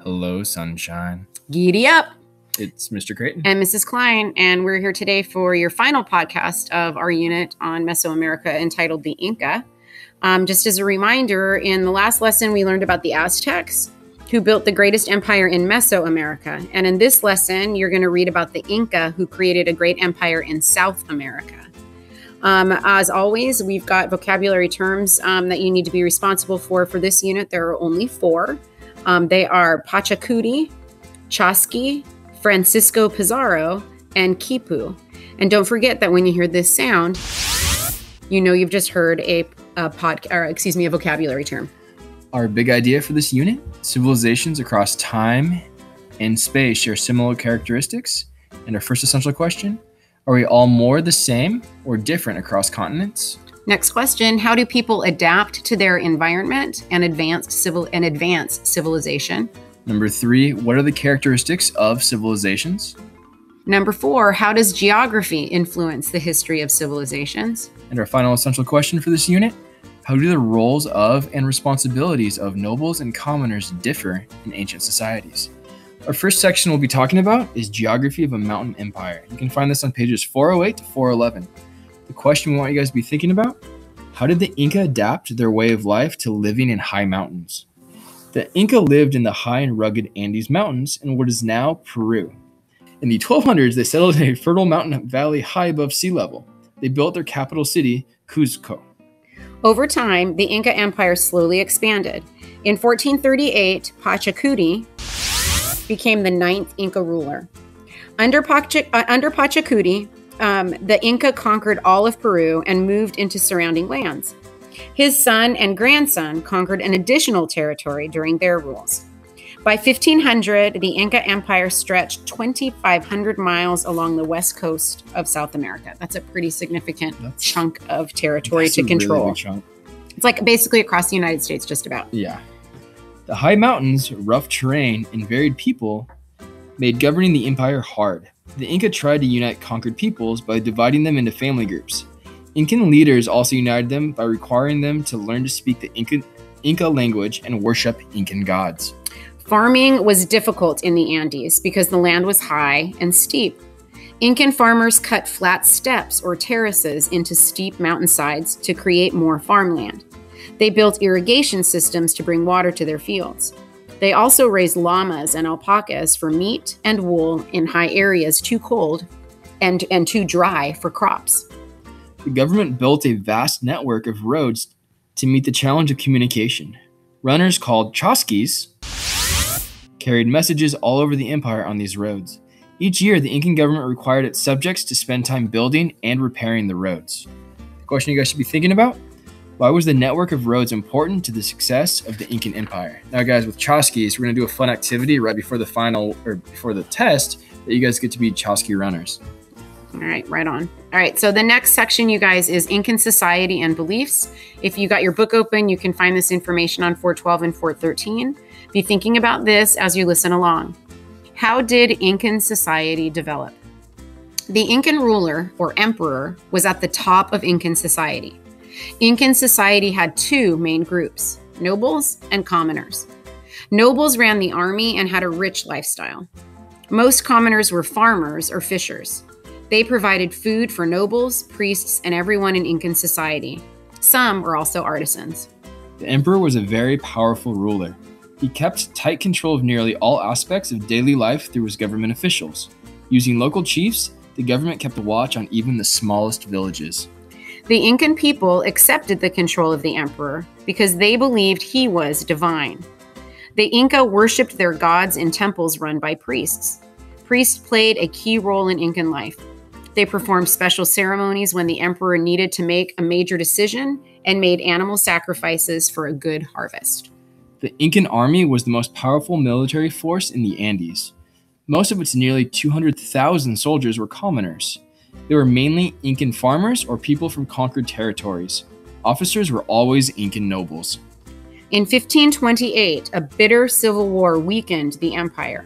Hello, sunshine. Giddy up. It's Mr. Creighton. And Mrs. Klein, and we're here today for your final podcast of our unit on Mesoamerica entitled The Inca. Just as a reminder, in the last lesson, we learned about the Aztecs, who built the greatest empire in Mesoamerica. And in this lesson, you're going to read about the Inca, who created a great empire in South America. As always, we've got vocabulary terms that you need to be responsible for this unit. There are only 4. They are Pachacuti, Chasqui, Francisco Pizarro, and Quipu. And don't forget that when you hear this sound, you know you've just heard a vocabulary term. Our big idea for this unit: civilizations across time and space share similar characteristics. And our first essential question: are we all more the same or different across continents? Next question: how do people adapt to their environment and advance civilization? Number 3, what are the characteristics of civilizations? Number 4, how does geography influence the history of civilizations? And our final essential question for this unit: how do the roles of and responsibilities of nobles and commoners differ in ancient societies? Our first section we'll be talking about is geography of a mountain empire. You can find this on pages 408 to 411. The question we want you guys to be thinking about: how did the Inca adapt their way of life to living in high mountains? The Inca lived in the high and rugged Andes Mountains in what is now Peru. In the 1200s, they settled in a fertile mountain valley high above sea level. They built their capital city, Cuzco. Over time, the Inca Empire slowly expanded. In 1438, Pachacuti became the 9th Inca ruler. Under Pachacuti, the Inca conquered all of Peru and moved into surrounding lands. His son and grandson conquered an additional territory during their rules. By 1500, the Inca Empire stretched 2,500 miles along the west coast of South America. That's a pretty significant chunk of territory to control. Really big chunk. It's like basically across the United States, just about. Yeah. The high mountains, rough terrain, and varied people made governing the empire hard. The Inca tried to unite conquered peoples by dividing them into family groups. Incan leaders also united them by requiring them to learn to speak the Inca language and worship Incan gods. Farming was difficult in the Andes because the land was high and steep. Incan farmers cut flat steps or terraces into steep mountainsides to create more farmland. They built irrigation systems to bring water to their fields. They also raised llamas and alpacas for meat and wool in high areas too cold and too dry for crops. The government built a vast network of roads to meet the challenge of communication. Runners called chasquis carried messages all over the empire on these roads. Each year, the Incan government required its subjects to spend time building and repairing the roads. The question you guys should be thinking about: why was the network of roads important to the success of the Incan Empire? Now, guys, with chasquis, we're going to do a fun activity right before the test that you guys get to be chasqui runners. All right, right on. All right, so the next section, you guys, is Incan society and beliefs. If you got your book open, you can find this information on 412 and 413. Be thinking about this as you listen along. How did Incan society develop? The Incan ruler, or emperor, was at the top of Incan society. Incan society had 2 main groups: nobles and commoners. Nobles ran the army and had a rich lifestyle. Most commoners were farmers or fishers. They provided food for nobles, priests, and everyone in Incan society. Some were also artisans. The emperor was a very powerful ruler. He kept tight control of nearly all aspects of daily life through his government officials. Using local chiefs, the government kept a watch on even the smallest villages. The Incan people accepted the control of the emperor because they believed he was divine. The Inca worshipped their gods in temples run by priests. Priests played a key role in Incan life. They performed special ceremonies when the emperor needed to make a major decision and made animal sacrifices for a good harvest. The Incan army was the most powerful military force in the Andes. Most of its nearly 200,000 soldiers were commoners. They were mainly Incan farmers or people from conquered territories. Officers were always Incan nobles. In 1528, a bitter civil war weakened the empire.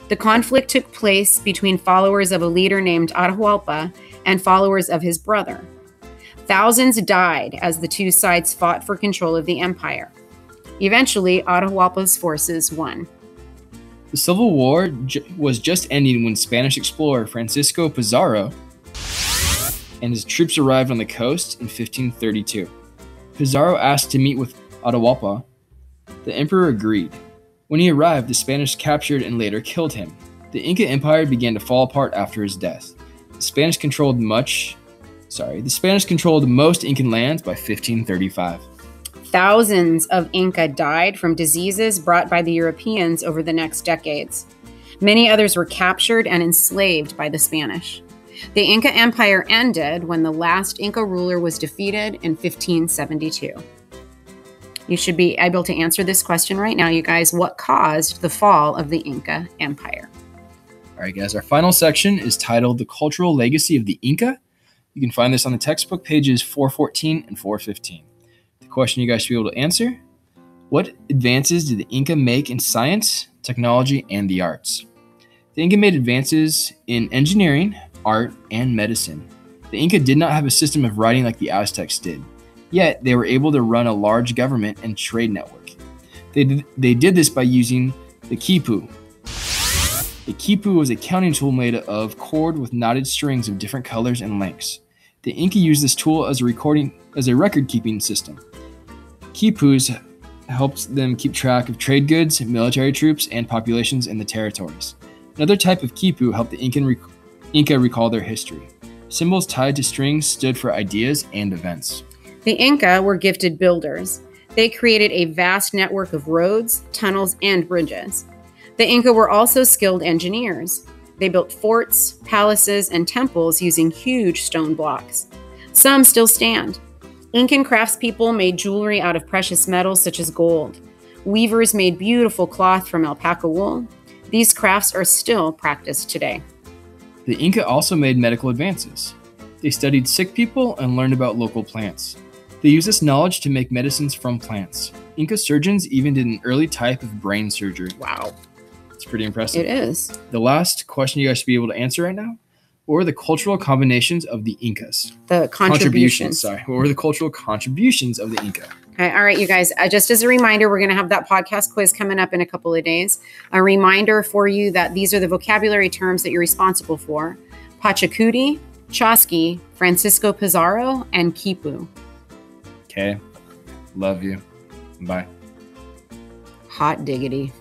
The conflict took place between followers of a leader named Atahualpa and followers of his brother. Thousands died as the 2 sides fought for control of the empire. Eventually, Atahualpa's forces won. The Civil War was just ending when Spanish explorer Francisco Pizarro and his troops arrived on the coast in 1532. Pizarro asked to meet with Atahualpa. The emperor agreed. When he arrived, the Spanish captured and later killed him. The Inca Empire began to fall apart after his death. The Spanish controlled most Incan lands by 1535. Thousands of Inca died from diseases brought by the Europeans over the next decades. Many others were captured and enslaved by the Spanish. The Inca Empire ended when the last Inca ruler was defeated in 1572. You should be able to answer this question right now, you guys. What caused the fall of the Inca Empire? All right, guys, our final section is titled The Cultural Legacy of the Inca. You can find this on the textbook pages 414 and 415. The question you guys should be able to answer: what advances did the Inca make in science, technology, and the arts? The Inca made advances in engineering, art, and medicine. The Inca did not have a system of writing like the Aztecs did, yet they were able to run a large government and trade network. They did this by using the quipu. A quipu was a counting tool made of cord with knotted strings of different colors and lengths. The Inca used this tool as a record-keeping system. Quipus helped them keep track of trade goods, military troops, and populations in the territories. Another type of quipu helped the Inca recall their history. Symbols tied to strings stood for ideas and events. The Inca were gifted builders. They created a vast network of roads, tunnels, and bridges. The Inca were also skilled engineers. They built forts, palaces, and temples using huge stone blocks. Some still stand. Incan craftspeople made jewelry out of precious metals such as gold. Weavers made beautiful cloth from alpaca wool. These crafts are still practiced today. The Inca also made medical advances. They studied sick people and learned about local plants. They used this knowledge to make medicines from plants. Inca surgeons even did an early type of brain surgery. Wow. It's pretty impressive. It is. The last question you guys should be able to answer right now: what were the cultural combinations of the Incas? The contributions. What were the cultural contributions of the Inca? Okay, all right, you guys. Just as a reminder, we're going to have that podcast quiz coming up in a couple of days. A reminder for you that these are the vocabulary terms that you're responsible for: Pachacuti, Chasqui, Francisco Pizarro, and Quipu. Okay. Love you. Bye. Hot diggity.